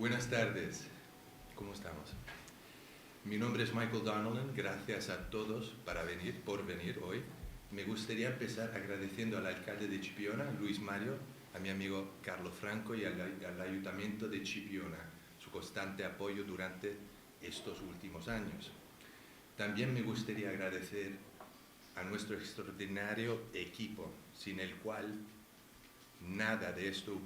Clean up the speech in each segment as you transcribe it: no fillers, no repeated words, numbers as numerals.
Buenas tardes, ¿cómo estamos? Mi nombre es Michael Donnellan, gracias a todos por venir hoy. Me gustaría empezar agradeciendo al alcalde de Chipiona, Luis Mario, a mi amigo Carlos Franco y al Ayuntamiento de Chipiona, su constante apoyo durante estos últimos años. También me gustaría agradecer a nuestro extraordinario equipo, sin el cual nada de esto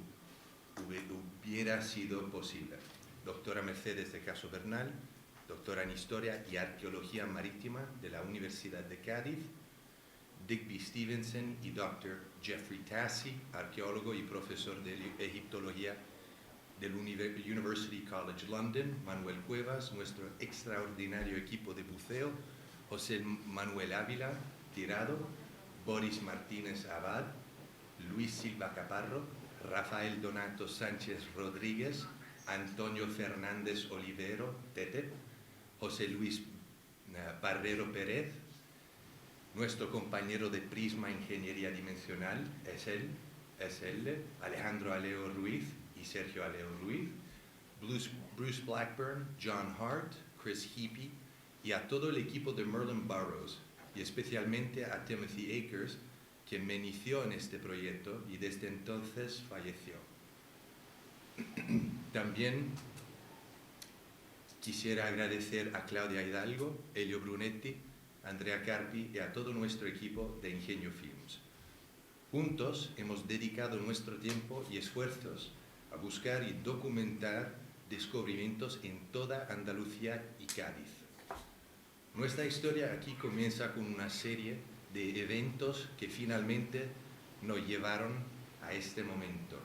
hubiera sido posible. Doctora Mercedes de Caso Bernal, doctora en Historia y Arqueología Marítima de la Universidad de Cádiz, Digby Stevenson y Dr. Jeffrey Tassi, arqueólogo y profesor de Egiptología del University College London, Manuel Cuevas, nuestro extraordinario equipo de buceo, José Manuel Ávila, Tirado, Boris Martínez Abad, Luis Silva Caparro, Rafael Donato Sánchez Rodríguez, Antonio Fernández Olivero, Tete, José Luis Barrero Pérez, nuestro compañero de Prisma Ingeniería Dimensional, SL, Alejandro Aleo Ruiz y Sergio Aleo Ruiz, Bruce Blackburn, John Hart, Chris Heapy y a todo el equipo de Merlin Burrows y especialmente a Timothy Akers, quien me inició en este proyecto y desde entonces falleció. También quisiera agradecer a Claudia Hidalgo, Elio Brunetti, Andrea Carpi y a todo nuestro equipo de Ingenio Films. Juntos hemos dedicado nuestro tiempo y esfuerzos a buscar y documentar descubrimientos en toda Andalucía y Cádiz. Nuestra historia aquí comienza con una serie de eventos que finalmente nos llevaron a este momento.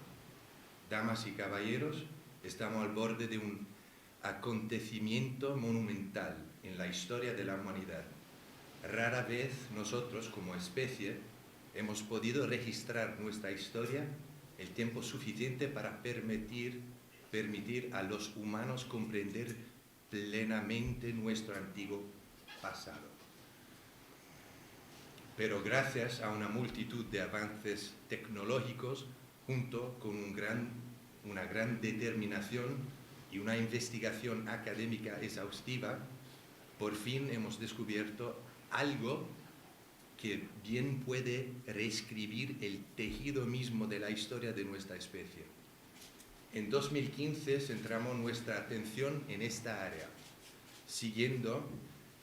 Damas y caballeros, estamos al borde de un acontecimiento monumental en la historia de la humanidad. Rara vez nosotros, como especie, hemos podido registrar nuestra historia el tiempo suficiente para permitir a los humanos comprender plenamente nuestro antiguo pasado. Pero gracias a una multitud de avances tecnológicos, junto con una gran determinación y una investigación académica exhaustiva, por fin hemos descubierto algo que bien puede reescribir el tejido mismo de la historia de nuestra especie. En 2015 centramos nuestra atención en esta área, siguiendo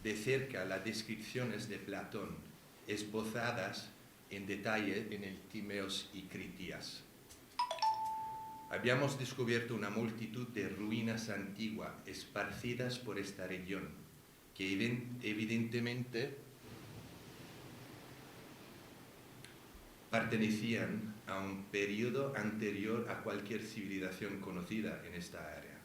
de cerca las descripciones de Platón, esbozadas en detalle en el Timeos y Critias. Habíamos descubierto una multitud de ruinas antiguas esparcidas por esta región, que evidentemente pertenecían a un periodo anterior a cualquier civilización conocida en esta área.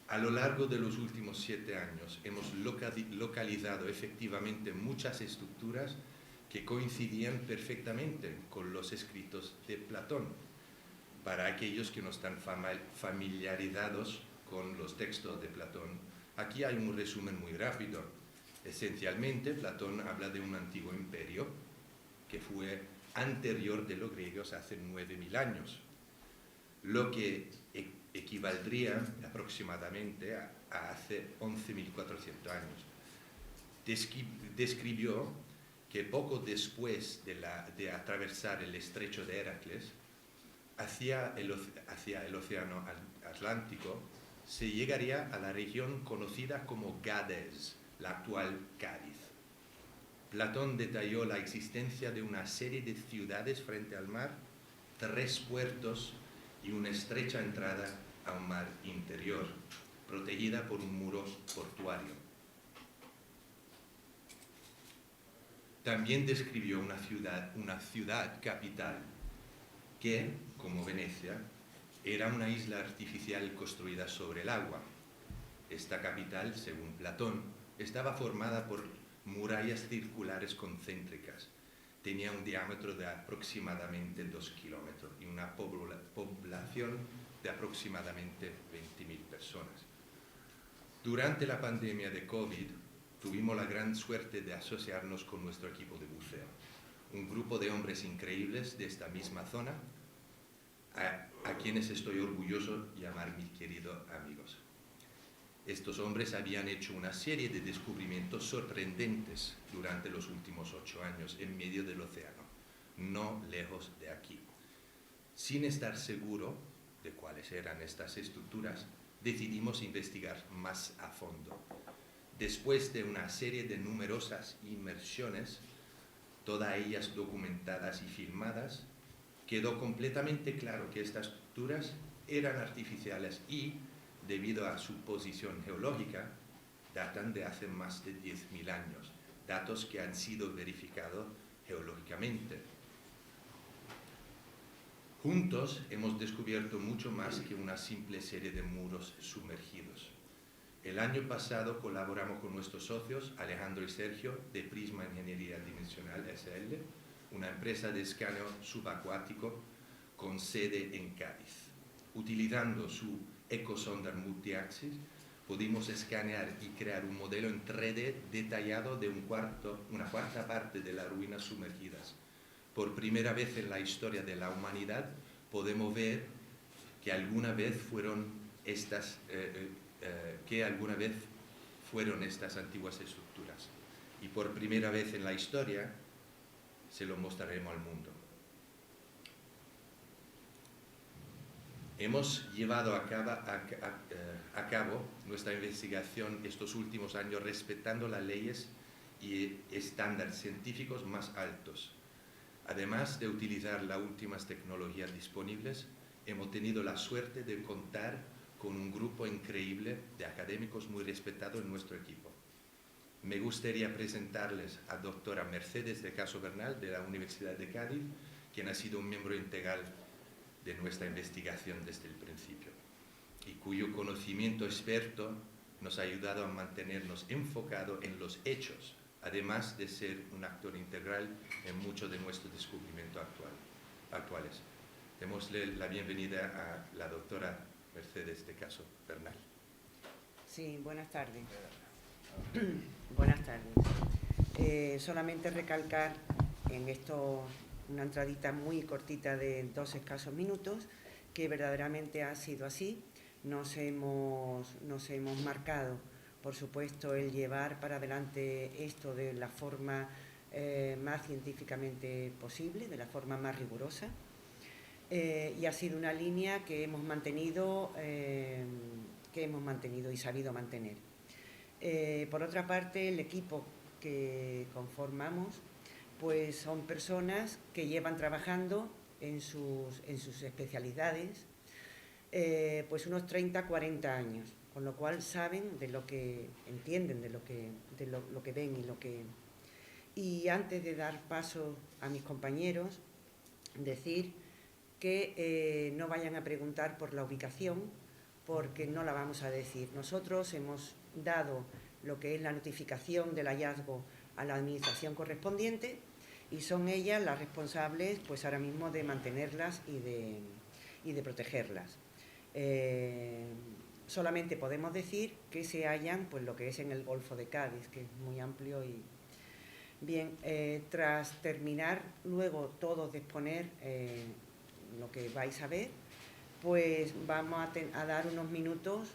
A lo largo de los últimos 7 años hemos localizado efectivamente muchas estructuras que coincidían perfectamente con los escritos de Platón. Para aquellos que no están familiarizados con los textos de Platón, aquí hay un resumen muy rápido. Esencialmente, Platón habla de un antiguo imperio que fue anterior de los griegos hace 9.000 años, lo que equivaldría aproximadamente a hace 11.400 años. Describió que poco después de atravesar el estrecho de Heracles, hacia el océano Atlántico, se llegaría a la región conocida como Gades, la actual Cádiz. Platón detalló la existencia de una serie de ciudades frente al mar, 3 puertos y una estrecha entrada a un mar interior, protegida por un muro portuario. También describió una ciudad capital que, como Venecia, era una isla artificial construida sobre el agua. Esta capital, según Platón, estaba formada por murallas circulares concéntricas. Tenía un diámetro de aproximadamente 2 kilómetros y una población de aproximadamente 20.000 personas. Durante la pandemia de COVID, tuvimos la gran suerte de asociarnos con nuestro equipo de buceo. un grupo de hombres increíbles de esta misma zona, a quienes estoy orgulloso de llamar mis queridos amigos. Estos hombres habían hecho una serie de descubrimientos sorprendentes durante los últimos 8 años en medio del océano, no lejos de aquí. Sin estar seguro de cuáles eran estas estructuras, decidimos investigar más a fondo. Después de una serie de numerosas inmersiones, todas ellas documentadas y filmadas, quedó completamente claro que estas estructuras eran artificiales y, debido a su posición geológica, datan de hace más de 10.000 años, datos que han sido verificados geológicamente. Juntos hemos descubierto mucho más que una simple serie de muros sumergidos. El año pasado colaboramos con nuestros socios Alejandro y Sergio de Prisma Ingeniería Dimensional SL, una empresa de escaneo subacuático con sede en Cádiz. Utilizando su ecosonda multiaxis, pudimos escanear y crear un modelo en 3D detallado de una cuarta parte de las ruinas sumergidas. Por primera vez en la historia de la humanidad podemos ver que alguna vez fueron estas antiguas estructuras. Y por primera vez en la historia se lo mostraremos al mundo. Hemos llevado a cabo nuestra investigación estos últimos años respetando las leyes y estándares científicos más altos. Además de utilizar las últimas tecnologías disponibles, hemos tenido la suerte de contar con un grupo increíble de académicos muy respetados en nuestro equipo. Me gustaría presentarles a doctora Mercedes de Caso Bernal de la Universidad de Cádiz, quien ha sido un miembro integral de nuestra investigación desde el principio y cuyo conocimiento experto nos ha ayudado a mantenernos enfocados en los hechos, además de ser un actor integral en muchos de nuestros descubrimientos actuales. Démosle la bienvenida a la doctora Mercedes de Caso Bernal. Sí, buenas tardes. Buenas tardes. Solamente recalcar en esto una entradita muy cortita de 2 escasos minutos, que verdaderamente ha sido así. Nos hemos marcado, por supuesto, el llevar para adelante esto de la forma más científicamente posible, de la forma más rigurosa, y ha sido una línea que hemos mantenido y sabido mantener. Por otra parte, el equipo que conformamos pues son personas que llevan trabajando en sus especialidades pues unos 30-40 años, con lo cual saben de lo que entienden, de lo que ven y antes de dar paso a mis compañeros, decir que no vayan a preguntar por la ubicación, porque no la vamos a decir. Nosotros hemos dado lo que es la notificación del hallazgo a la administración correspondiente y son ellas las responsables pues ahora mismo de mantenerlas y de protegerlas. Solamente podemos decir que se hallan pues lo que es en el Golfo de Cádiz, que es muy amplio y bien. Tras terminar luego todos de exponer lo que vais a ver, pues vamos a dar unos minutos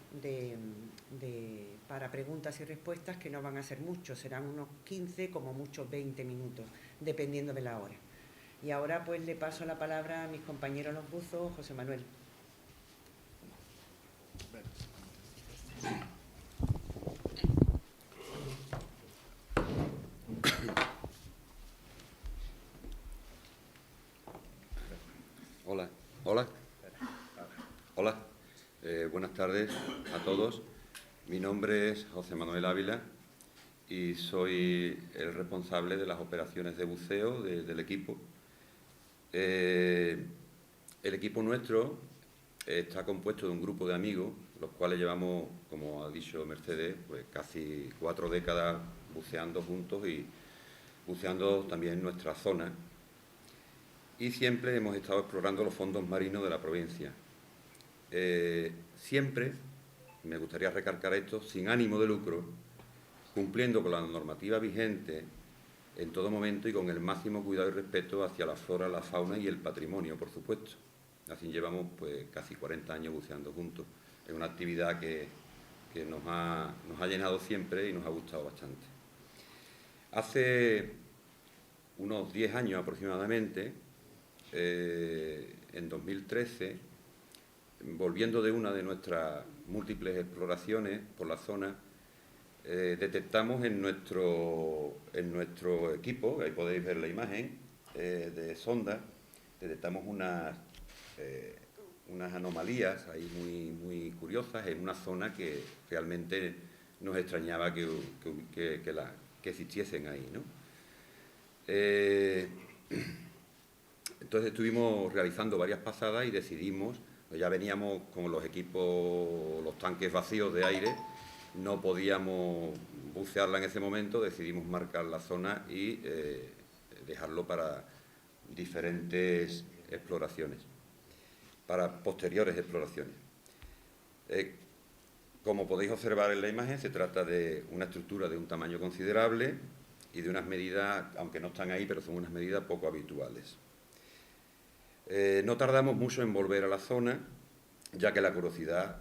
para preguntas y respuestas, que no van a ser muchos, serán unos 15, como mucho 20 minutos, dependiendo de la hora. Y ahora pues le paso la palabra a mis compañeros los buzos. José Manuel. Hola, buenas tardes a todos. Mi nombre es José Manuel Ávila y soy el responsable de las operaciones de buceo del equipo. El equipo nuestro está compuesto de un grupo de amigos, los cuales llevamos, como ha dicho Mercedes, pues casi 4 décadas buceando juntos y buceando también en nuestra zona. Y siempre hemos estado explorando los fondos marinos de la provincia. Siempre, me gustaría recalcar esto, sin ánimo de lucro, cumpliendo con la normativa vigente en todo momento y con el máximo cuidado y respeto hacia la flora, la fauna y el patrimonio, por supuesto. Así llevamos pues casi 40 años buceando juntos. Es una actividad que nos ha llenado siempre y nos ha gustado bastante. Hace unos 10 años aproximadamente, en 2013, volviendo de una de nuestras múltiples exploraciones por la zona, detectamos en nuestro equipo, ahí podéis ver la imagen, de sonda, detectamos unas anomalías ahí muy curiosas en una zona que realmente nos extrañaba que existiesen ahí, ¿no? Entonces estuvimos realizando varias pasadas y decidimos, ya veníamos con los equipos, los tanques vacíos de aire, no podíamos bucearla en ese momento, decidimos marcar la zona y dejarlo para diferentes exploraciones, para posteriores exploraciones. Como podéis observar en la imagen, se trata de una estructura de un tamaño considerable y de unas medidas, aunque no están ahí, pero son unas medidas poco habituales. No tardamos mucho en volver a la zona, ya que la curiosidad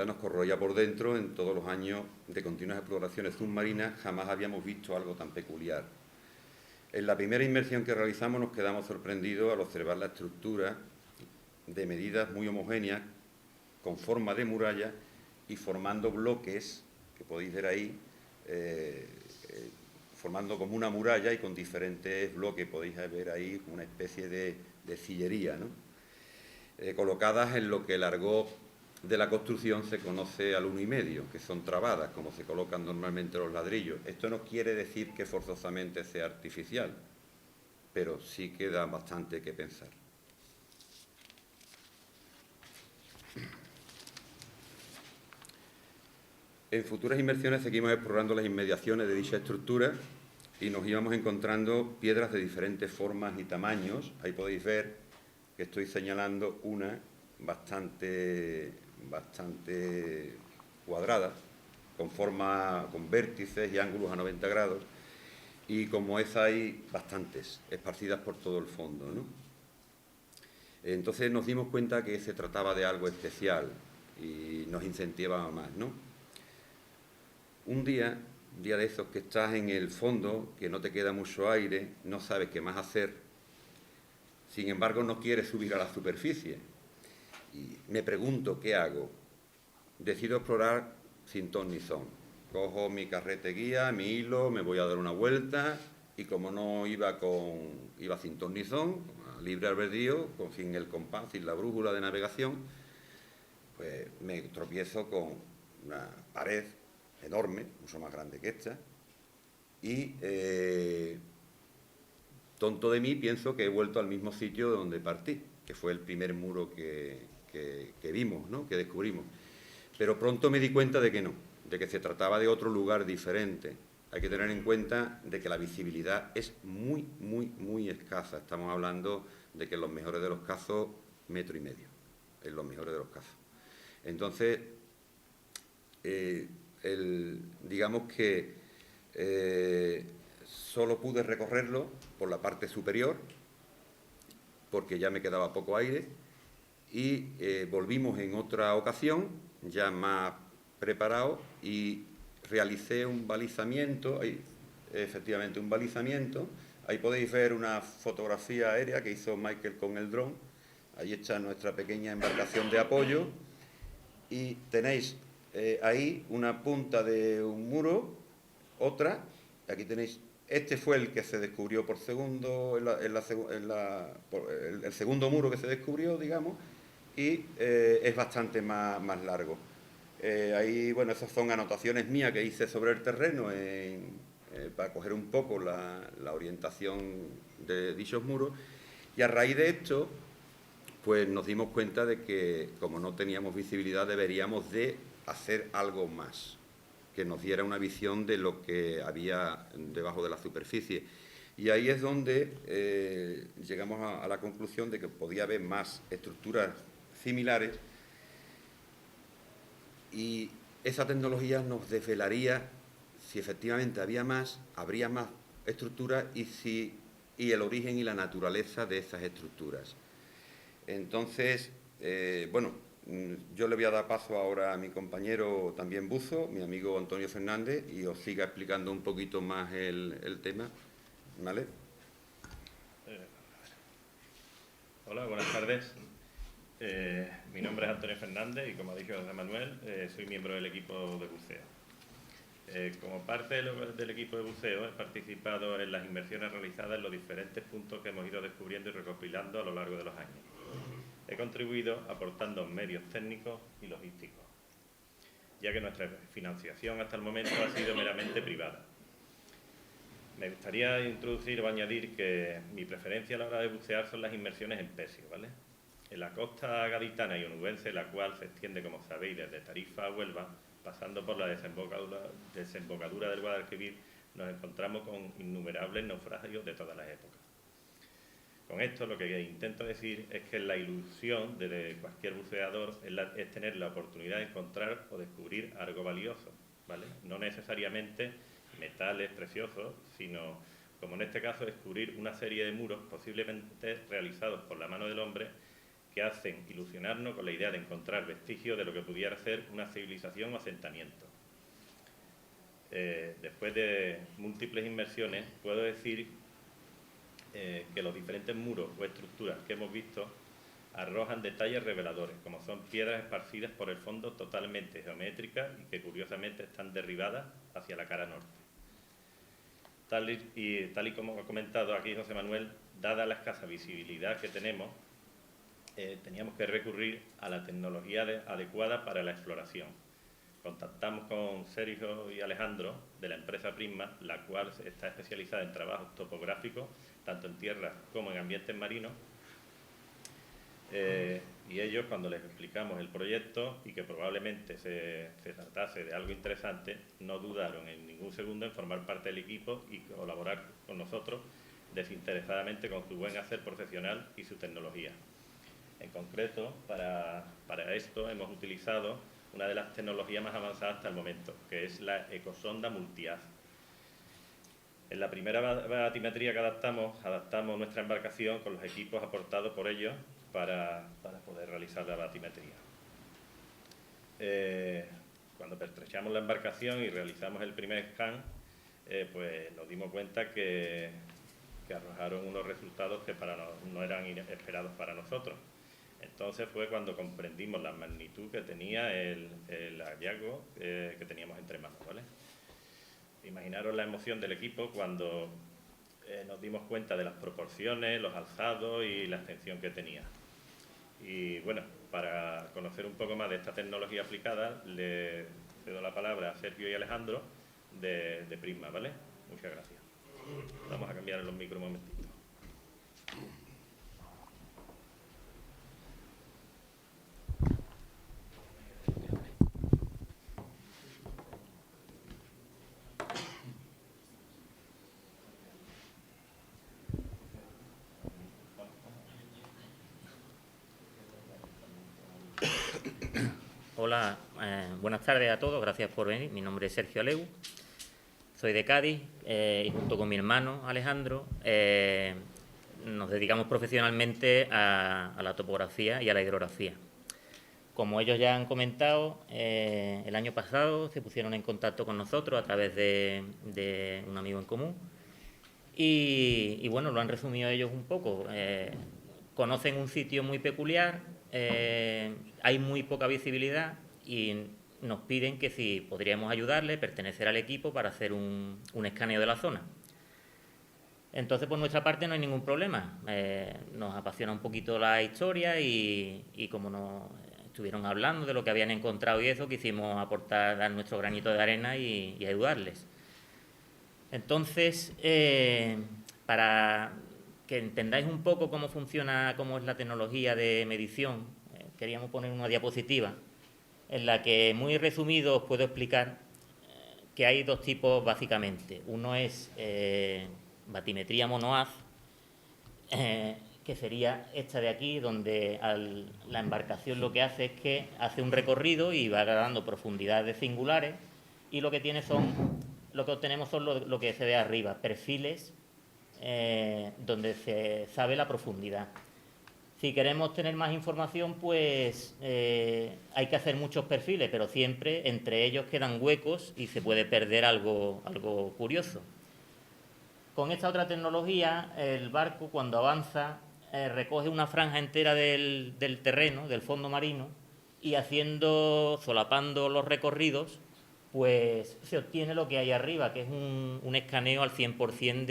nos corroía por dentro. En todos los años de continuas exploraciones submarinas jamás habíamos visto algo tan peculiar. En la primera inmersión que realizamos nos quedamos sorprendidos al observar la estructura de medidas muy homogéneas, con forma de muralla y formando bloques, que podéis ver ahí, formando como una muralla y con diferentes bloques, podéis ver ahí una especie de sillería, ¿no? Colocadas en lo que el argot de la construcción se conoce al 1,5, que son trabadas, como se colocan normalmente los ladrillos. Esto no quiere decir que forzosamente sea artificial, pero sí que da bastante que pensar. En futuras inmersiones seguimos explorando las inmediaciones de dicha estructura y nos íbamos encontrando piedras de diferentes formas y tamaños. Ahí podéis ver que estoy señalando una bastante cuadrada, con vértices y ángulos a 90 grados, y como esa hay bastantes, esparcidas por todo el fondo, ¿no? Entonces nos dimos cuenta que se trataba de algo especial y nos incentivaba más, ¿no? Un día de esos que estás en el fondo, que no te queda mucho aire, no sabes qué más hacer, sin embargo no quieres subir a la superficie. Y me pregunto, ¿qué hago? Decido explorar sin ton ni son. Cojo mi carrete guía, mi hilo, me voy a dar una vuelta y como no iba sin ton ni son, a libre albedrío, sin el compás, sin la brújula de navegación, pues me tropiezo con una pared enorme, mucho más grande que esta, y tonto de mí, pienso que he vuelto al mismo sitio de donde partí, que fue el primer muro que vimos, ¿no?, que descubrimos. Pero pronto me di cuenta de que no, de que se trataba de otro lugar diferente. Hay que tener en cuenta de que la visibilidad es muy escasa. Estamos hablando de que en los mejores de los casos, 1,5 metros, en los mejores de los casos. Entonces, digamos que solo pude recorrerlo por la parte superior, porque ya me quedaba poco aire, y volvimos en otra ocasión, ya más preparado, y realicé un balizamiento, efectivamente un balizamiento. Ahí podéis ver una fotografía aérea que hizo Michael con el dron. Ahí está nuestra pequeña embarcación de apoyo, y tenéis ahí una punta de un muro, otra, aquí tenéis, este fue el que se descubrió por segundo, el segundo muro que se descubrió, digamos, y es bastante más largo. Ahí, bueno, esas son anotaciones mías que hice sobre el terreno para coger un poco la orientación de dichos muros, y a raíz de esto, pues nos dimos cuenta de que, como no teníamos visibilidad, deberíamos de hacer algo más, que nos diera una visión de lo que había debajo de la superficie. Y ahí es donde llegamos a la conclusión de que podía haber más estructuras similares, y esa tecnología nos desvelaría si efectivamente habría más estructuras y el origen y la naturaleza de esas estructuras. Entonces, bueno, yo le voy a dar paso ahora a mi compañero también buzo, mi amigo Antonio Fernández, y os siga explicando un poquito más el tema, ¿vale? Hola, buenas tardes. Mi nombre es Antonio Fernández y, como ha dicho José Manuel, soy miembro del equipo de buceo. Como parte del equipo de buceo he participado en las inmersiones realizadas en los diferentes puntos que hemos ido descubriendo y recopilando a lo largo de los años. He contribuido aportando medios técnicos y logísticos, ya que nuestra financiación hasta el momento ha sido meramente privada. Me gustaría introducir o añadir que mi preferencia a la hora de bucear son las inmersiones en Pesio, ¿vale? En la costa gaditana y onubense, la cual se extiende, como sabéis, desde Tarifa a Huelva, pasando por la desembocadura del Guadalquivir, nos encontramos con innumerables naufragios de todas las épocas. Con esto lo que intento decir es que la ilusión de cualquier buceador es tener la oportunidad de encontrar o descubrir algo valioso, ¿vale? No necesariamente metales preciosos, sino, como en este caso, descubrir una serie de muros posiblemente realizados por la mano del hombre que hacen ilusionarnos con la idea de encontrar vestigios de lo que pudiera ser una civilización o asentamiento. Después de múltiples inmersiones, puedo decir que los diferentes muros o estructuras que hemos visto arrojan detalles reveladores, como son piedras esparcidas por el fondo totalmente geométricas y que curiosamente están derribadas hacia la cara norte. Tal y como ha comentado aquí José Manuel, dada la escasa visibilidad que tenemos, teníamos que recurrir a la tecnología adecuada para la exploración. Contactamos con Sergio y Alejandro de la empresa Prisma, la cual está especializada en trabajos topográficos, tanto en tierra como en ambientes marinos. Y ellos, cuando les explicamos el proyecto y que probablemente se tratase de algo interesante, no dudaron en ningún segundo en formar parte del equipo y colaborar con nosotros desinteresadamente con su buen hacer profesional y su tecnología. En concreto, para esto hemos utilizado una de las tecnologías más avanzadas hasta el momento, que es la ecosonda multihaz. En la primera batimetría que adaptamos nuestra embarcación con los equipos aportados por ellos para poder realizar la batimetría. Cuando pertrechamos la embarcación y realizamos el primer scan, pues nos dimos cuenta que arrojaron unos resultados que no eran esperados para nosotros. Entonces fue cuando comprendimos la magnitud que tenía el hallazgo que teníamos entre manos, ¿vale? Imaginaros la emoción del equipo cuando nos dimos cuenta de las proporciones, los alzados y la extensión que tenía. Y bueno, para conocer un poco más de esta tecnología aplicada, le cedo la palabra a Sergio y Alejandro de Prisma, ¿vale? Muchas gracias. Vamos a cambiar los micros un momentito. Hola, buenas tardes a todos, gracias por venir. Mi nombre es Sergio Aleu, soy de Cádiz y junto con mi hermano Alejandro nos dedicamos profesionalmente a la topografía y a la hidrografía. Como ellos ya han comentado, el año pasado se pusieron en contacto con nosotros a través de un amigo en común y bueno, lo han resumido ellos un poco. Conocen un sitio muy peculiar, hay muy poca visibilidad y nos piden que si podríamos ayudarle, pertenecer al equipo para hacer un escaneo de la zona. Entonces, por nuestra parte no hay ningún problema. Nos apasiona un poquito la historia y como nos estuvieron hablando de lo que habían encontrado y eso, quisimos dar nuestro granito de arena y ayudarles. Entonces, para que entendáis un poco cómo funciona, cómo es la tecnología de medición, queríamos poner una diapositiva en la que, muy resumido, os puedo explicar que hay dos tipos básicamente. Uno es batimetría monohaz, que sería esta de aquí, donde la embarcación lo que hace es que hace un recorrido y va dando profundidades singulares y lo que tiene son lo que obtenemos son lo que se ve arriba, perfiles donde se sabe la profundidad. Si queremos tener más información, pues hay que hacer muchos perfiles, pero siempre entre ellos quedan huecos y se puede perder algo curioso. Con esta otra tecnología, el barco cuando avanza recoge una franja entera del terreno, del fondo marino, y solapando los recorridos, pues se obtiene lo que hay arriba, que es un escaneo al 100%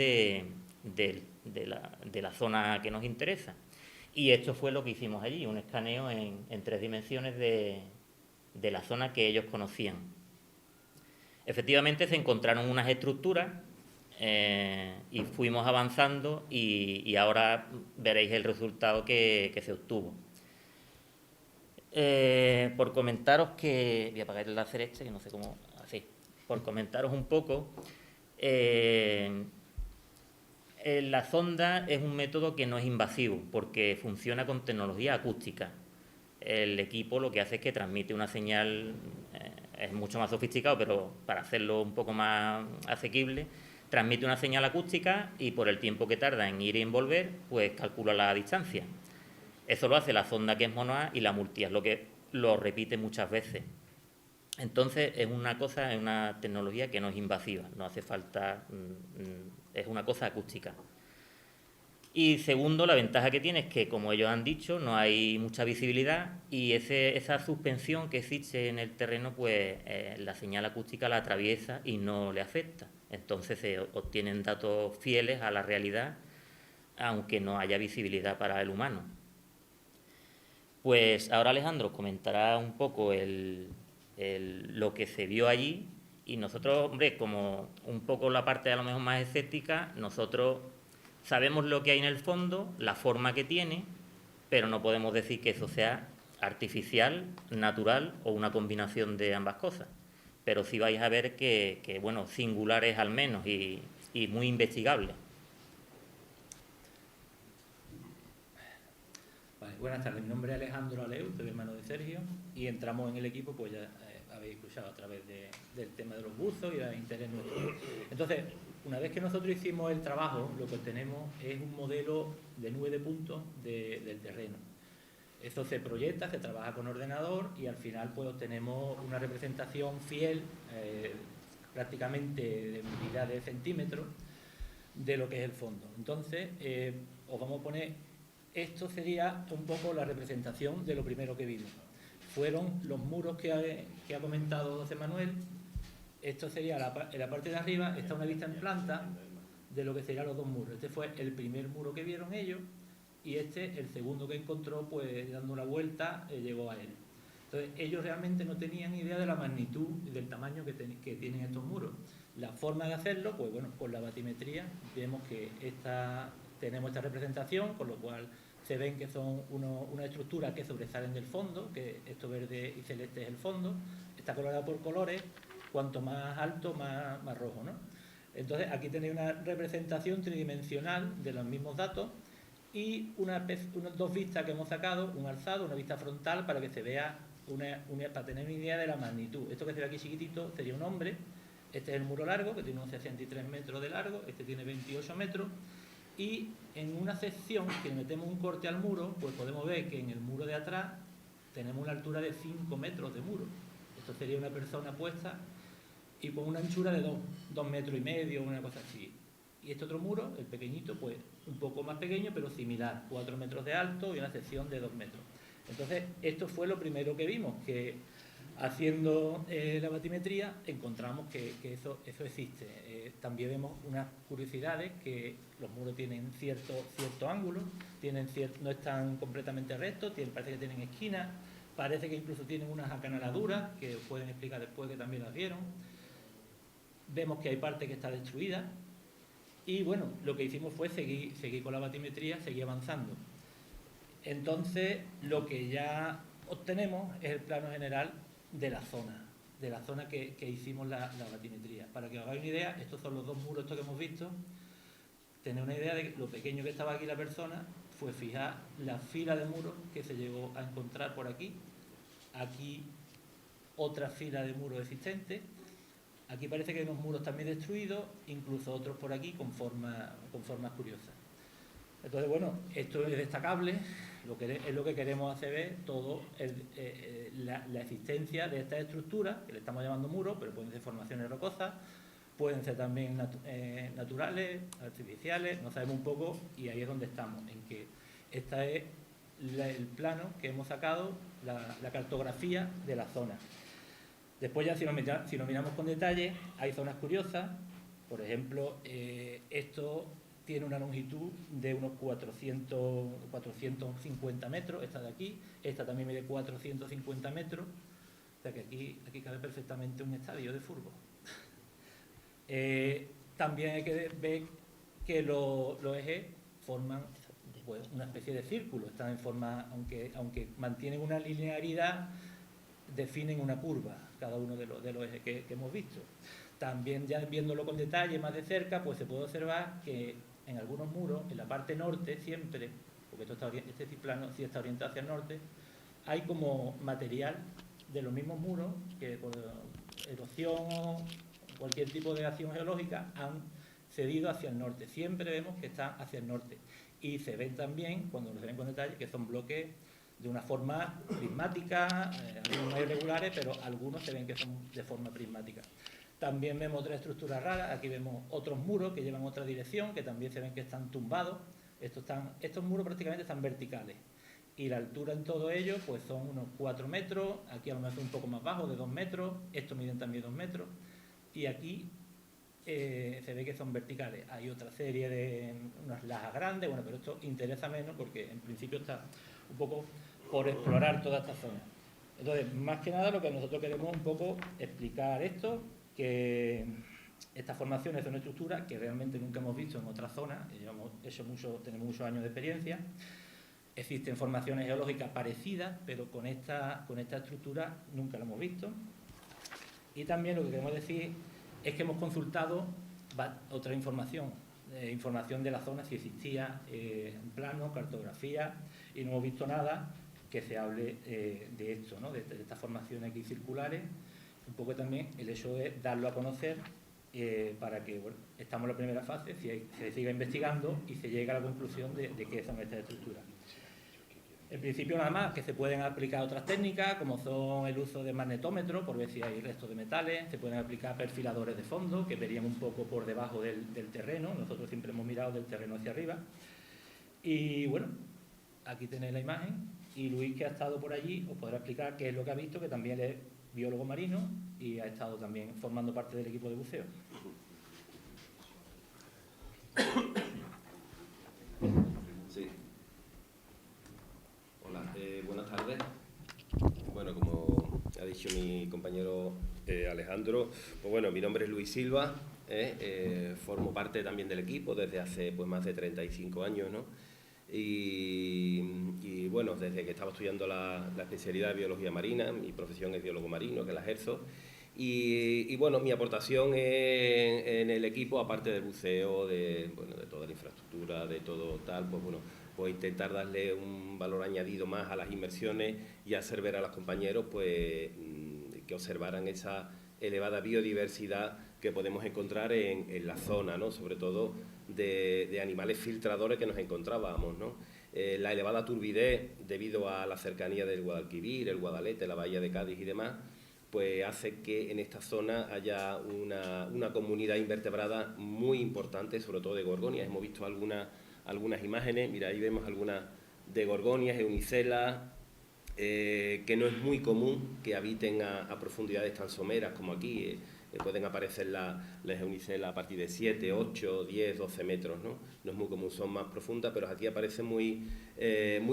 de la zona que nos interesa. Y esto fue lo que hicimos allí, un escaneo en 3 dimensiones de la zona que ellos conocían. Efectivamente se encontraron unas estructuras y fuimos avanzando y ahora veréis el resultado que se obtuvo. Por comentaros que... Voy a apagar el láser este, que no sé cómo... Así. Por comentaros un poco... la sonda es un método que no es invasivo porque funciona con tecnología acústica. El equipo lo que hace es que transmite una señal, es mucho más sofisticado, pero para hacerlo un poco más asequible, transmite una señal acústica y por el tiempo que tarda en ir y en volver, pues calcula la distancia. Eso lo hace la sonda que es monoa y la multias, lo que lo repite muchas veces. Entonces es una tecnología que no es invasiva, no hace falta, es una cosa acústica. Y segundo, la ventaja que tiene es que, como ellos han dicho, no hay mucha visibilidad y esa suspensión que existe en el terreno, pues la señal acústica la atraviesa y no le afecta. Entonces se obtienen datos fieles a la realidad, aunque no haya visibilidad para el humano. Pues ahora Alejandro comentará un poco lo que se vio allí y nosotros, hombre, como un poco la parte a lo mejor más escéptica, nosotros sabemos lo que hay en el fondo, la forma que tiene, pero no podemos decir que eso sea artificial, natural o una combinación de ambas cosas. Pero sí vais a ver que bueno, singular es al menos y muy investigable. Vale, buenas tardes, mi nombre es Alejandro Aleu, soy hermano de Sergio y entramos en el equipo, pues ya habéis escuchado a través del tema de los buzos y del interés nuestro. Entonces, una vez que nosotros hicimos el trabajo, lo que obtenemos es un modelo de nube de puntos del terreno. Eso se proyecta, se trabaja con ordenador y al final pues obtenemos una representación fiel, prácticamente de unidad de centímetros, de lo que es el fondo. Entonces, os vamos a poner, esto sería un poco la representación de lo primero que vimos. Fueron los muros que ha comentado José Manuel. Esto sería en la parte de arriba, está una vista en planta de lo que serían los 2 muros. Este fue el primer muro que vieron ellos y este, el segundo que encontró, pues dando una vuelta, llegó a él. Entonces, ellos realmente no tenían idea de la magnitud y del tamaño que tienen estos muros. La forma de hacerlo, pues bueno, con la batimetría vemos que tenemos esta representación, con lo cual se ven que son unas estructuras que sobresalen del fondo, que esto verde y celeste es el fondo, está colorado por colores, cuanto más alto, más rojo, ¿no? Entonces, aquí tenéis una representación tridimensional de los mismos datos y unas 2 vistas que hemos sacado, un alzado, una vista frontal, para que se vea, para tener una idea de la magnitud. Esto que se ve aquí chiquitito sería un hombre, este es el muro largo, que tiene unos 63 metros de largo, este tiene 28 metros, y en una sección que metemos un corte al muro, pues podemos ver que en el muro de atrás tenemos una altura de 5 metros de muro. Esto sería una persona puesta y con una anchura de 2 metros y medio, una cosa así. Y este otro muro, el pequeñito, pues un poco más pequeño, pero similar, 4 metros de alto y una sección de 2 metros. Entonces, esto fue lo primero que vimos, que haciendo la batimetría encontramos que eso existe. También vemos unas curiosidades, que los muros tienen cierto ángulo, no están completamente rectos, parece que tienen esquinas, parece que incluso tienen unas acanaladuras, que os pueden explicar después, que también las vieron. Vemos que hay parte que está destruida. Y bueno, lo que hicimos fue seguir con la batimetría, seguir avanzando. Entonces, lo que ya obtenemos es el plano general de la zona que hicimos la batimetría. Para que os hagáis una idea, estos son los 2 muros que hemos visto. Tener una idea de lo pequeño que estaba aquí la persona, fue fijar la fila de muros que se llegó a encontrar por aquí. Aquí otra fila de muros existentes. Aquí parece que hay unos muros también destruidos, incluso otros por aquí con formas curiosas. Entonces, bueno, esto es destacable, es lo que queremos hacer ver todo la existencia de estas estructuras, que le estamos llamando muros, pero pueden ser formaciones rocosas, pueden ser también naturales, artificiales, no sabemos un poco, y ahí es donde estamos, en que este es el plano que hemos sacado, la cartografía de la zona. Después ya si nos miramos con detalle, hay zonas curiosas, por ejemplo, esto tiene una longitud de unos 450 metros, esta de aquí, esta también mide 450 metros, o sea que aquí cabe perfectamente un estadio de fútbol. También hay que ver que los ejes forman pues, una especie de círculo, están en forma, aunque mantienen una linearidad, definen una curva, cada uno de los ejes que hemos visto. También ya viéndolo con detalle, más de cerca, pues se puede observar que en algunos muros, en la parte norte siempre, porque este plano sí está orientado hacia el norte, hay como material de los mismos muros que por erosión o cualquier tipo de acción geológica han cedido hacia el norte. Siempre vemos que están hacia el norte. Y se ven también, cuando se ven con detalle, que son bloques de una forma prismática, algunos más irregulares, pero algunos se ven que son de forma prismática. También vemos otra estructura rara, aquí vemos otros muros que llevan otra dirección, que también se ven que están tumbados. Estos muros prácticamente están verticales. Y la altura en todo ello pues son unos 4 metros, aquí a lo mejor un poco más bajo, de 2 metros, estos miden también 2 metros, y aquí se ve que son verticales. Hay otra serie de unas lajas grandes, bueno, pero esto interesa menos porque en principio está un poco por explorar toda esta zona. Entonces, más que nada lo que nosotros queremos un poco explicar esto, que estas formaciones son estructuras que realmente nunca hemos visto en otras zonas, tenemos muchos años de experiencia. Existen formaciones geológicas parecidas, pero con esta estructura nunca lo hemos visto. Y también lo que queremos decir es que hemos consultado otra información de la zona, si existía en plano, cartografía, y no hemos visto nada que se hable de esto, ¿no? de estas formaciones aquí circulares. Un poco también el hecho de darlo a conocer para que, bueno, estamos en la primera fase, se siga investigando y se llegue a la conclusión de qué son estas estructuras. En principio nada más, que se pueden aplicar otras técnicas, como son el uso de magnetómetro, por ver si hay restos de metales, se pueden aplicar perfiladores de fondo, que verían un poco por debajo del terreno, nosotros siempre hemos mirado del terreno hacia arriba. Y bueno, aquí tenéis la imagen, y Luis, que ha estado por allí, os podrá explicar qué es lo que ha visto, que también es biólogo marino y ha estado también formando parte del equipo de buceo. Sí. Hola, buenas tardes. Bueno, como ha dicho mi compañero Alejandro, pues bueno, mi nombre es Luis Silva, formo parte también del equipo desde hace pues más de 35 años, ¿no? Y bueno, desde que estaba estudiando la especialidad de biología marina, mi profesión es biólogo marino, que la ejerzo, y bueno, mi aportación en el equipo, aparte del buceo, de toda la infraestructura, de todo tal, pues bueno, pues intentar darle un valor añadido más a las inmersiones y hacer ver a los compañeros pues que observaran esa elevada biodiversidad que podemos encontrar en la zona, ¿no? Sobre todo de animales filtradores que nos encontrábamos, ¿no? La elevada turbidez debido a la cercanía del Guadalquivir, el Guadalete, la bahía de Cádiz y demás, pues hace que en esta zona haya una comunidad invertebrada muy importante, sobre todo de gorgonias. Hemos visto algunas imágenes, mira, ahí vemos algunas de gorgonias, eunicelas, que no es muy común que habiten a profundidades tan someras como aquí. Pueden aparecer las eunicelas a partir de 7, 8, 10, 12 metros, ¿no? No es muy común, son más profundas, pero aquí aparecen muy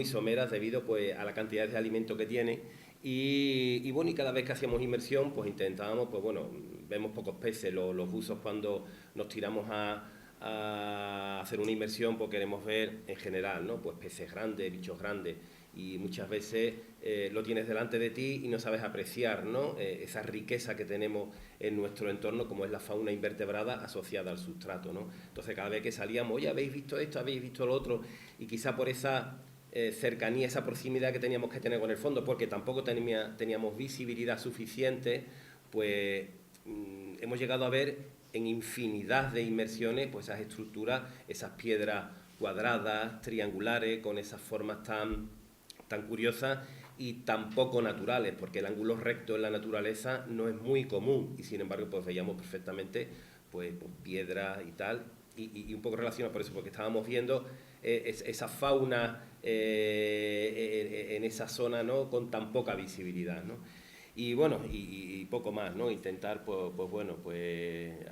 someras debido pues, a la cantidad de alimento que tienen. Y bueno, y cada vez que hacíamos inmersión, pues intentábamos, pues bueno, vemos pocos peces, los buzos cuando nos tiramos a hacer una inmersión, pues queremos ver en general, ¿no? Pues peces grandes, bichos grandes, y muchas veces lo tienes delante de ti y no sabes apreciar, ¿no? Esa riqueza que tenemos en nuestro entorno, como es la fauna invertebrada asociada al sustrato, ¿no? Entonces cada vez que salíamos, oye, ¿habéis visto esto? ¿Habéis visto lo otro? Y quizá por esa cercanía, esa proximidad que teníamos que tener con el fondo, porque tampoco teníamos visibilidad suficiente, pues hemos llegado a ver en infinidad de inmersiones pues esas estructuras, esas piedras cuadradas, triangulares, con esas formas tan curiosas y tan poco naturales, porque el ángulo recto en la naturaleza no es muy común, y sin embargo pues veíamos perfectamente pues piedras y tal, y un poco relacionado por eso, porque estábamos viendo esa fauna en esa zona, ¿no?, con tan poca visibilidad, ¿no? Y bueno, y poco más, ¿no? Intentar pues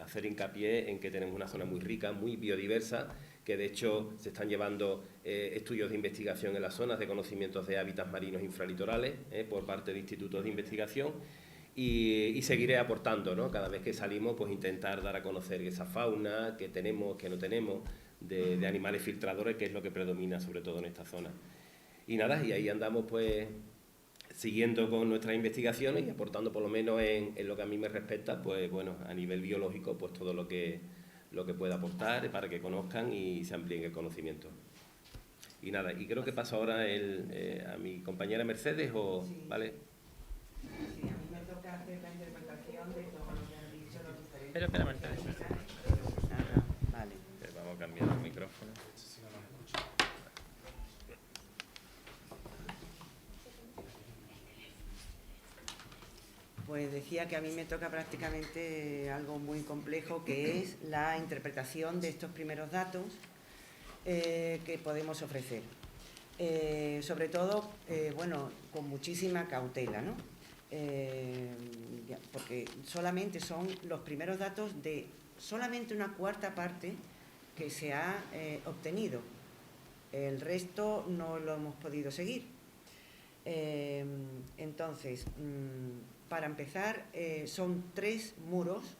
hacer hincapié en que tenemos una zona muy rica, muy biodiversa, que de hecho se están llevando estudios de investigación en las zonas de conocimientos de hábitats marinos infralitorales por parte de institutos de investigación, y seguiré aportando, ¿no? Cada vez que salimos, pues intentar dar a conocer esa fauna que tenemos, que no tenemos, de animales filtradores, que es lo que predomina sobre todo en esta zona. Y nada, y ahí andamos pues siguiendo con nuestras investigaciones y aportando, por lo menos en lo que a mí me respecta, pues bueno, a nivel biológico, pues todo lo que pueda aportar para que conozcan y se amplíen el conocimiento. Y nada, y creo que paso ahora a mi compañera Mercedes, o Sí. ¿vale? Sí, a mí me toca hacer la interpretación de todo lo que han dicho los diferentes... Espera, Mercedes. Ajá, vale. Vamos a cambiar el micrófono. Pues decía que a mí me toca prácticamente algo muy complejo, que es la interpretación de estos primeros datos que podemos ofrecer. Sobre todo, bueno, con muchísima cautela, ¿no? Porque solamente son los primeros datos de solamente una cuarta parte que se ha obtenido. El resto no lo hemos podido seguir. Entonces, para empezar, son 3 muros,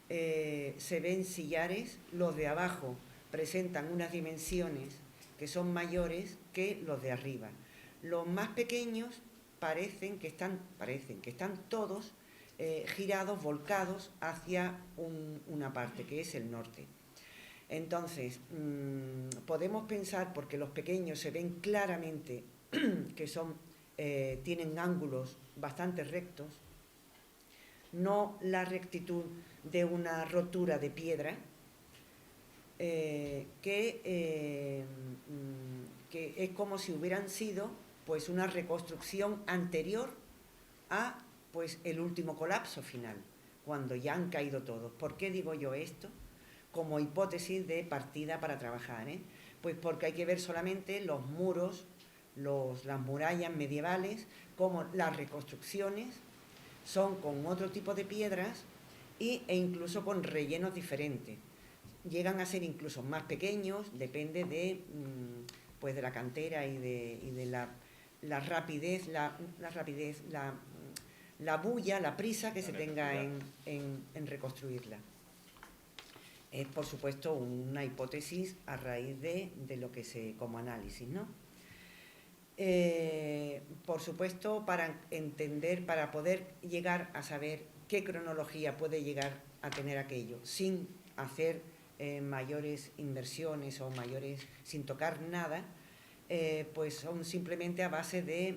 se ven sillares, los de abajo presentan unas dimensiones que son mayores que los de arriba. Los más pequeños parecen que están todos girados, volcados hacia una parte, que es el norte. Entonces, podemos pensar, porque los pequeños se ven claramente que tienen ángulos bastante rectos, no la rectitud de una rotura de piedra, que es como si hubieran sido pues una reconstrucción anterior a pues el último colapso final, cuando ya han caído todos. ¿Por qué digo yo esto? Como hipótesis de partida para trabajar, pues porque hay que ver solamente los muros, las murallas medievales, como las reconstrucciones son con otro tipo de piedras e incluso con rellenos diferentes. Llegan a ser incluso más pequeños, depende de la cantera y de la rapidez, la bulla, la prisa que se tenga en reconstruirla. Es, por supuesto, una hipótesis a raíz de lo que como análisis, ¿no? Por supuesto, para entender, para poder llegar a saber qué cronología puede llegar a tener aquello, sin hacer mayores inversiones o sin tocar nada, pues son simplemente a base de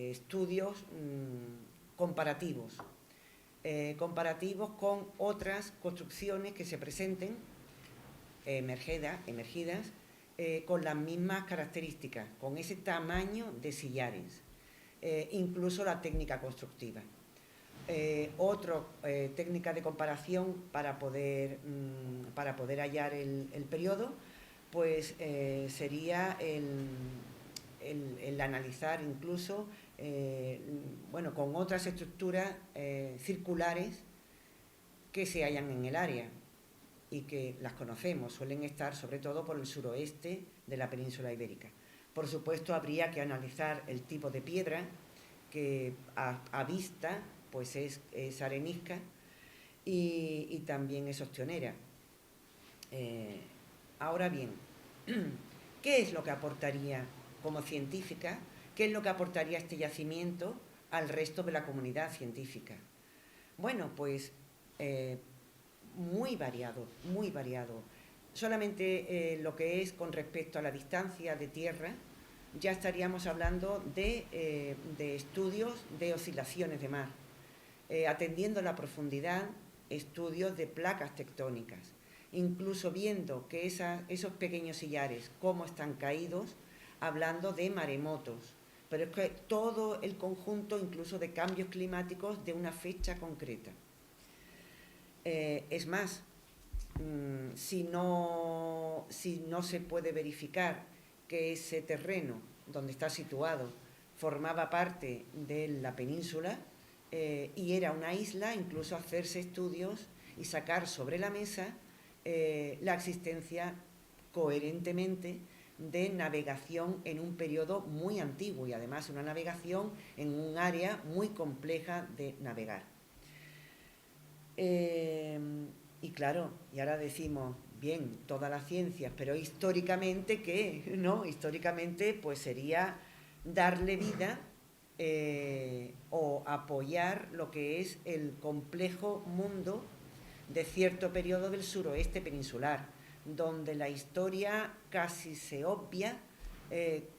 estudios comparativos. Comparativos con otras construcciones que se presenten emergidas, con las mismas características, con ese tamaño de sillares, incluso la técnica constructiva. Otra técnica de comparación para poder hallar el periodo, pues sería el analizar incluso con otras estructuras circulares que se hallan en el área y que las conocemos, suelen estar sobre todo por el suroeste de la península ibérica. Por supuesto, habría que analizar el tipo de piedra, que a vista pues es arenisca y también es ostionera. Ahora bien, ¿qué es lo que aportaría como científica? ¿Qué es lo que aportaría este yacimiento al resto de la comunidad científica? Bueno, pues muy variado, muy variado. Solamente lo que es con respecto a la distancia de tierra, ya estaríamos hablando de estudios de oscilaciones de mar. atendiendo a la profundidad estudios de placas tectónicas, incluso viendo que esos pequeños sillares, cómo están caídos, hablando de maremotos, pero es que todo el conjunto incluso de cambios climáticos de una fecha concreta. Es más, si no se puede verificar que ese terreno donde está situado formaba parte de la península y era una isla, incluso hacerse estudios y sacar sobre la mesa la existencia coherentemente de navegación en un periodo muy antiguo y además una navegación en un área muy compleja de navegar. Y claro, y ahora decimos, bien, todas las ciencias, pero históricamente, ¿qué? ¿No? Históricamente, pues sería darle vida o apoyar lo que es el complejo mundo de cierto periodo del suroeste peninsular, donde la historia casi se obvia,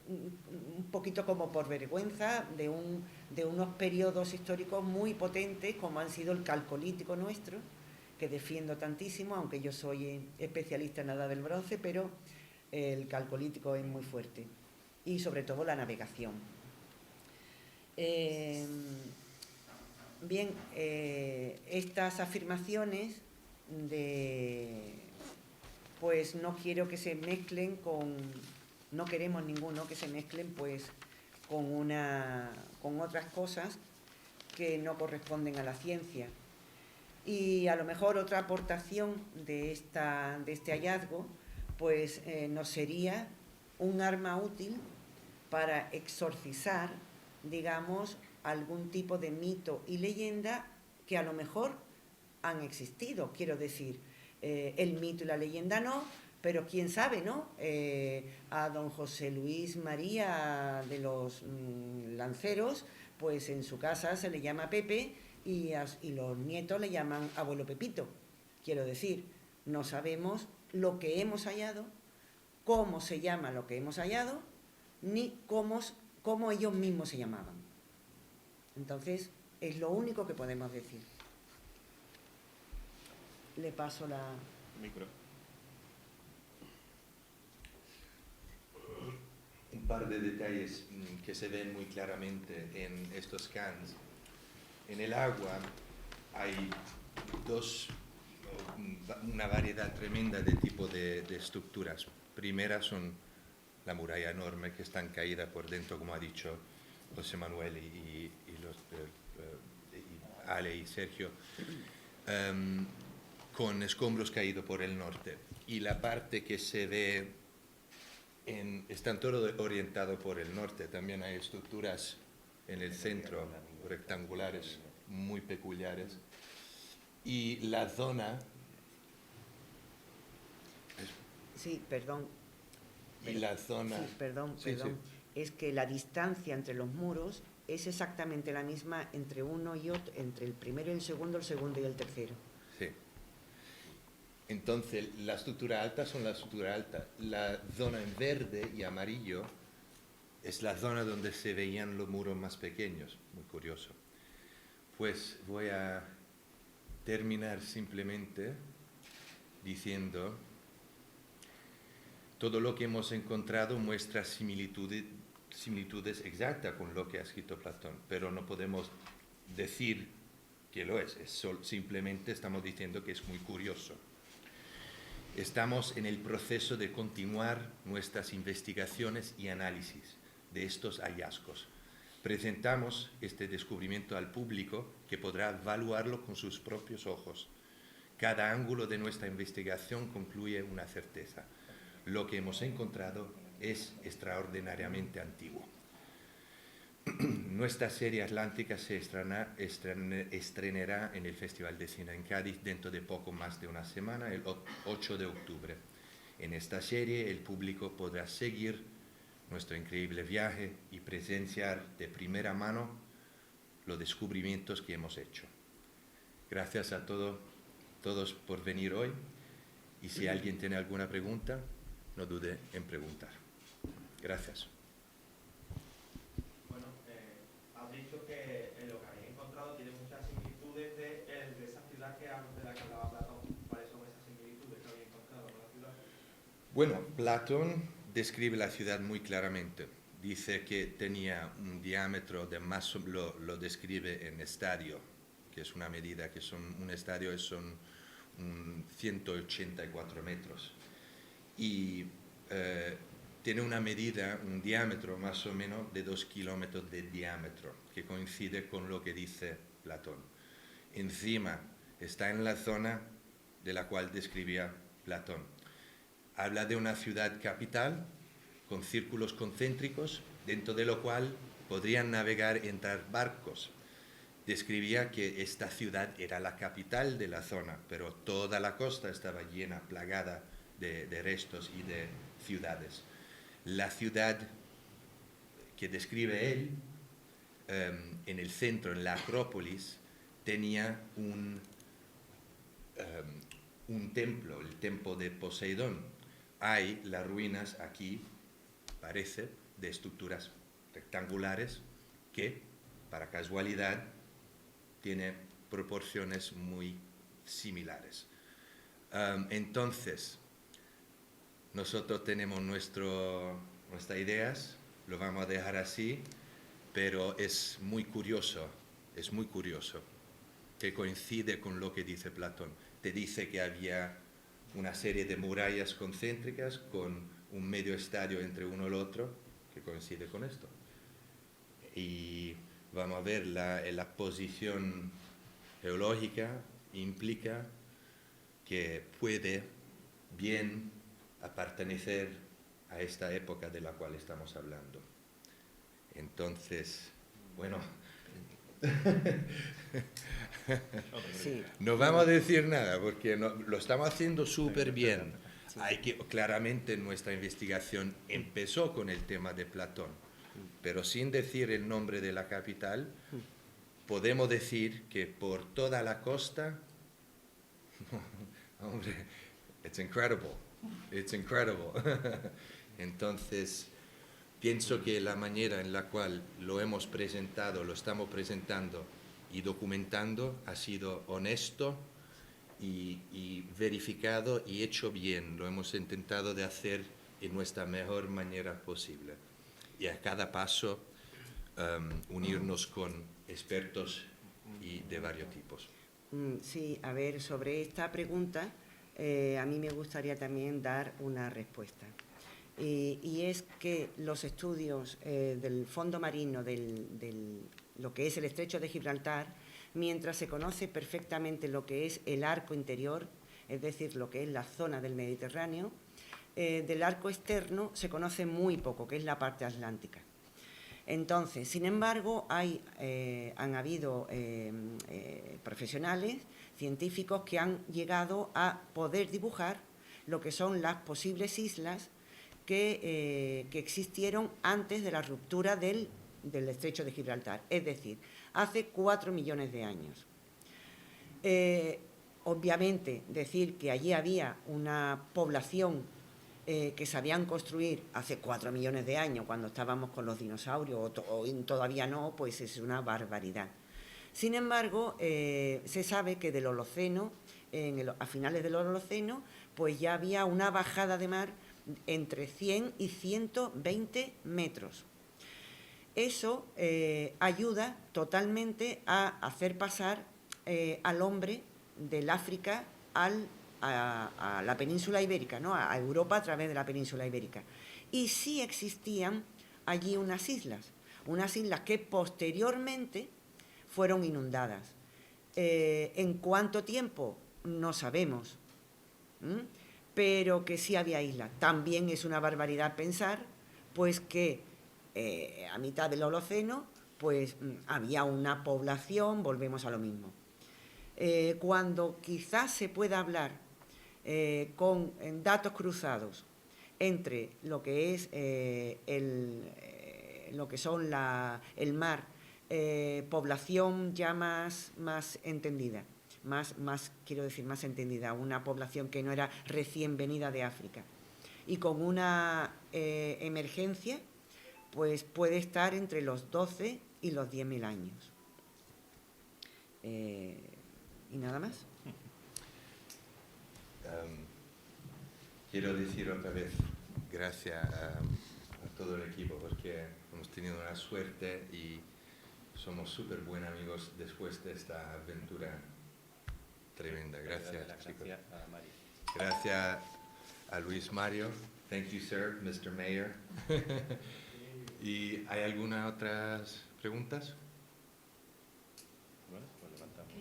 un poquito como por vergüenza, de unos periodos históricos muy potentes, como han sido el Calcolítico nuestro, que defiendo tantísimo, aunque yo soy especialista en la Edad del Bronce, pero el Calcolítico es muy fuerte, y sobre todo la navegación. Bien, estas afirmaciones pues no quiero que se mezclen no queremos ninguno que se mezclen pues con otras cosas que no corresponden a la ciencia. Y a lo mejor otra aportación de este hallazgo pues nos sería un arma útil para exorcizar, digamos, algún tipo de mito y leyenda que a lo mejor han existido. Quiero decir, el mito y la leyenda no, pero quién sabe, ¿no? A don José Luis María de los Lanceros, pues en su casa se le llama Pepe y los nietos le llaman abuelo Pepito. Quiero decir, no sabemos lo que hemos hallado, cómo se llama lo que hemos hallado, ni cómo ellos mismos se llamaban. Entonces, es lo único que podemos decir. Le paso la... Micro. Un par de detalles que se ven muy claramente en estos scans. En el agua hay una variedad tremenda de tipo de estructuras. Primera son la muralla enorme que están caídas por dentro, como ha dicho José Manuel y Ale y Sergio, con escombros caídos por el norte. Y la parte que se ve, están todo orientado por el norte. También hay estructuras en el centro, rectangulares, muy peculiares. Y la zona... Sí, perdón. Y la zona... Sí, perdón. Sí. Es que la distancia entre los muros es exactamente la misma entre uno y otro, entre el primero y el segundo y el tercero. Sí. Entonces, la estructura alta son la estructura alta. La zona en verde y amarillo es la zona donde se veían los muros más pequeños. Muy curioso. Pues voy a terminar simplemente diciendo: todo lo que hemos encontrado muestra similitudes exactas con lo que ha escrito Platón, pero no podemos decir que lo es. Simplemente estamos diciendo que es muy curioso. Estamos en el proceso de continuar nuestras investigaciones y análisis de estos hallazgos. Presentamos este descubrimiento al público, que podrá evaluarlo con sus propios ojos. Cada ángulo de nuestra investigación concluye una certeza: lo que hemos encontrado es extraordinariamente antiguo. Nuestra serie atlántica se estrenará en el Festival de Cine en Cádiz dentro de poco más de una semana, el 8 de octubre. En esta serie el público podrá seguir nuestro increíble viaje y presenciar de primera mano los descubrimientos que hemos hecho. Gracias a todos por venir hoy, y si alguien tiene alguna pregunta, no dude en preguntar. Gracias. Bueno, has dicho que lo que habéis encontrado tiene mucha similitud Bueno, Platón describe la ciudad muy claramente. Dice que tenía un diámetro de más, lo describe en estadio, que es una medida que un estadio son 184 metros. Y tiene una medida, un diámetro más o menos de 2 kilómetros de diámetro, que coincide con lo que dice Platón. Encima está en la zona de la cual describía Platón. Habla de una ciudad capital con círculos concéntricos, dentro de lo cual podrían navegar y entrar barcos. Describía que esta ciudad era la capital de la zona, pero toda la costa estaba llena, plagada de restos y de ciudades. La ciudad que describe él, en el centro, en la Acrópolis, tenía un templo, el templo de Poseidón. Hay las ruinas aquí, parece, de estructuras rectangulares que, para casualidad, tienen proporciones muy similares. Entonces, nosotros tenemos nuestras ideas, lo vamos a dejar así, pero es muy curioso que coincide con lo que dice Platón. Te dice que había una serie de murallas concéntricas con un medio estadio entre uno y el otro, que coincide con esto. Y vamos a ver, la posición geológica implica que puede bien pertenecer a esta época de la cual estamos hablando. Entonces, bueno, Sí. no vamos a decir nada porque lo estamos haciendo súper bien. Claramente nuestra investigación empezó con el tema de Platón, pero sin decir el nombre de la capital, podemos decir que por toda la costa, hombre, it's incredible. Entonces, pienso que la manera en la cual lo hemos presentado, lo estamos presentando y documentando ha sido honesto y verificado y hecho bien. Lo hemos intentado de hacer en nuestra mejor manera posible. Y a cada paso unirnos con expertos y de varios tipos. Sí, a ver, sobre esta pregunta a mí me gustaría también dar una respuesta. Y es que los estudios del fondo marino, lo que es el estrecho de Gibraltar, mientras se conoce perfectamente lo que es el arco interior, es decir, lo que es la zona del Mediterráneo, del arco externo se conoce muy poco, que es la parte atlántica. Entonces, sin embargo, han habido profesionales, científicos, que han llegado a poder dibujar lo que son las posibles islas que existieron antes de la ruptura del estrecho de Gibraltar, es decir, hace 4 millones de años. Obviamente, decir que allí había una población que sabían construir hace 4 millones de años, cuando estábamos con los dinosaurios, o todavía no, pues es una barbaridad. Sin embargo, se sabe que del Holoceno, a finales del Holoceno, pues ya había una bajada de mar entre 100 y 120 metros. Eso ayuda totalmente a hacer pasar al hombre del África a la península ibérica, ¿no? A Europa a través de la península ibérica. Y sí existían allí unas islas que posteriormente fueron inundadas. ¿En cuánto tiempo? No sabemos. Pero que sí había islas. También es una barbaridad pensar pues que a mitad del Holoceno pues había una población, volvemos a lo mismo. Cuando quizás se pueda hablar con datos cruzados entre lo que es lo que son el mar, población ya más entendida, quiero decir, más entendida, una población que no era recién venida de África, y con una emergencia, pues puede estar entre los 12 y los 10.000 años. ¿Y nada más? quiero decir otra vez gracias a todo el equipo porque hemos tenido una suerte y somos súper buenos amigos después de esta aventura tremenda. Gracias, chicos. Gracias a Mario. Gracias a Luis Mario. Thank you, sir, Mr. Mayor. ¿Y hay algunas otras preguntas? Bueno, pues levantamos.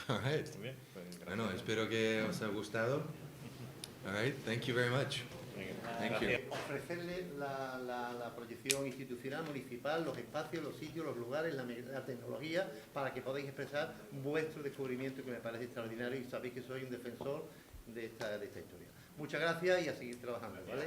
All right. Muy bien, pues gracias. Bueno, espero que os haya gustado. All right, thank you very much. Venga, Thank you. gracias. Ofrecerle la proyección institucional, municipal, los espacios, los sitios, los lugares, la tecnología, para que podáis expresar vuestro descubrimiento, que me parece extraordinario, y sabéis que soy un defensor de esta historia. Muchas gracias y a seguir trabajando, ¿vale?